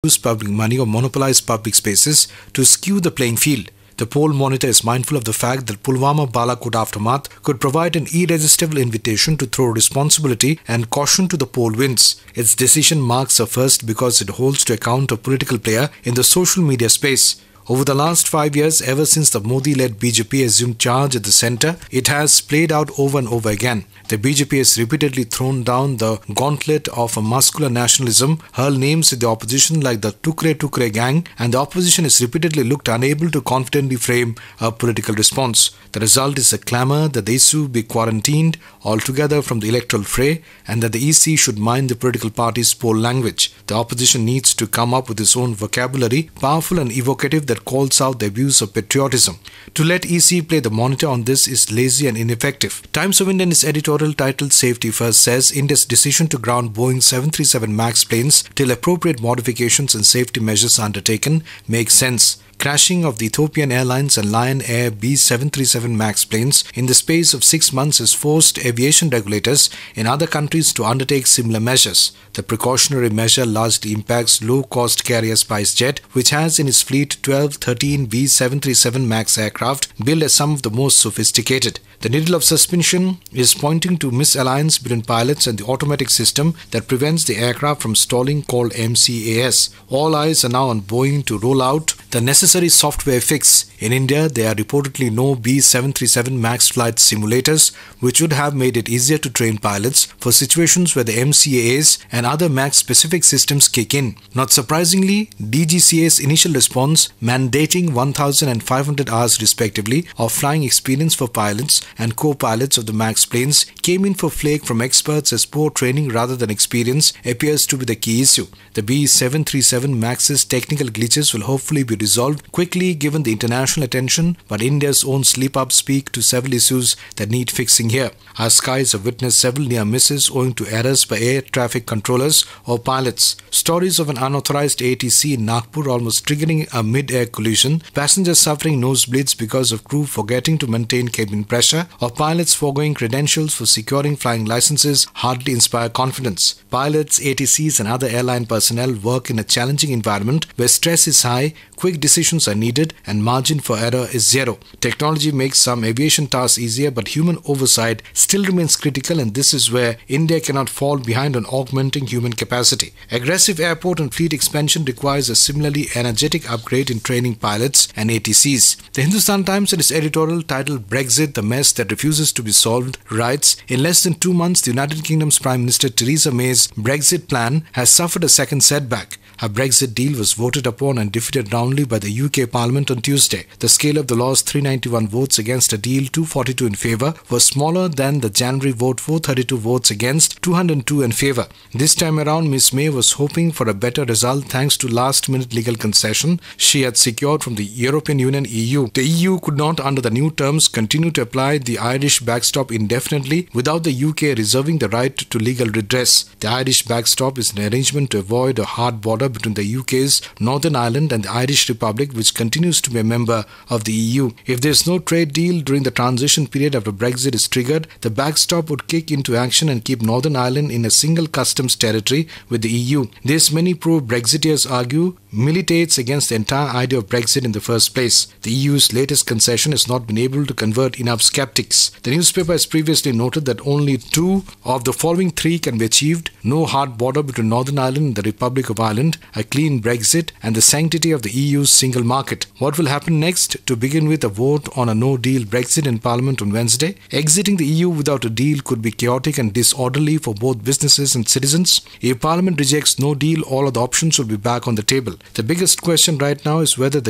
use public money or monopolize public spaces to skew the playing field. The poll monitor is mindful of the fact that Pulwama Balakot aftermath could provide an irresistible invitation to throw responsibility and caution to the poll winds. Its decision marks a first because it holds to account a political player in the social media space. Over the last 5 years, ever since the Modi-led BJP assumed charge at the centre, it has played out over and over again. The BJP has repeatedly thrown down the gauntlet of a muscular nationalism, hurled names at the opposition like the Tukre gang, and the opposition has repeatedly looked unable to confidently frame a political response. The result is a clamour that the issue be quarantined altogether from the electoral fray and that the EC should mind the political party's poll language. The opposition needs to come up with its own vocabulary, powerful and evocative, that calls out the abuse of patriotism. To let EC play the monitor on this is lazy and ineffective. Times of India, in its editorial titled Safety First, says India's decision to ground Boeing 737 MAX planes till appropriate modifications and safety measures are undertaken makes sense. Crashing of the Ethiopian Airlines and Lion Air B737 MAX planes in the space of 6 months has forced aviation regulators in other countries to undertake similar measures. The precautionary measure largely impacts low-cost carrier SpiceJet, which has in its fleet 12-13 B737 MAX aircraft billed as some of the most sophisticated. The needle of suspension is pointing to misalliance between pilots and the automatic system that prevents the aircraft from stalling, called MCAS. All eyes are now on Boeing to roll out the necessary software fix. In India, there are reportedly no B737 MAX flight simulators, which would have made it easier to train pilots for situations where the MCAS and other MAX-specific systems kick in. Not surprisingly, DGCA's initial response, mandating 1,000 and 500 hours respectively of flying experience for pilots and co-pilots of the MAX planes, came in for flake from experts as poor training rather than experience appears to be the key issue. The B737 MAX's technical glitches will hopefully be resolved quickly given the international attention, but India's own slip-ups speak to several issues that need fixing here. Our skies have witnessed several near misses owing to errors by air traffic controllers or pilots. Stories of an unauthorized ATC in Nagpur almost triggering a mid-air collision, passengers suffering nosebleeds because of crew forgetting to maintain cabin pressure, or pilots foregoing credentials for securing flying licenses hardly inspire confidence. Pilots, ATCs and other airline personnel work in a challenging environment where stress is high, quick decisions are needed and margin for error is zero. Technology makes some aviation tasks easier, but human oversight still remains critical, and this is where India cannot fall behind on augmenting human capacity. Aggressive airport and fleet expansion requires a similarly energetic upgrade in training pilots and ATCs. The Hindustan Times, in its editorial titled Brexit, the mess that refuses to be solved, writes, in less than 2 months, the United Kingdom's Prime Minister Theresa May's Brexit plan has suffered a second setback. Her Brexit deal was voted upon and defeated roundly by the UK Parliament on Tuesday. The scale of the lost 391 votes against a deal, 242 in favour, was smaller than the January vote, 432 votes against, 202 in favour. This time around, Ms May was hoping for a better result thanks to last-minute legal concession she had secured from the European Union (EU). The EU could not, under the new terms, continue to apply the Irish backstop indefinitely without the UK reserving the right to legal redress. The Irish backstop is an arrangement to avoid a hard border between the UK's Northern Ireland and the Irish Republic, which continues to be a member of the EU. If there is no trade deal during the transition period after Brexit is triggered, the backstop would kick into action and keep Northern Ireland in a single customs territory with the EU. This, many pro-Brexiteers argue, militates against the entire idea of Brexit in the first place. The EU's latest concession has not been able to convert enough skeptics. The newspaper has previously noted that only 2 of the following 3 can be achieved: no hard border between Northern Ireland and the Republic of Ireland, a clean Brexit, and the sanctity of the EU's single market. What will happen next? To begin with, a vote on a no-deal Brexit in Parliament on Wednesday. Exiting the EU without a deal could be chaotic and disorderly for both businesses and citizens. If Parliament rejects no deal, all of the options will be back on the table. The biggest question right now is whether the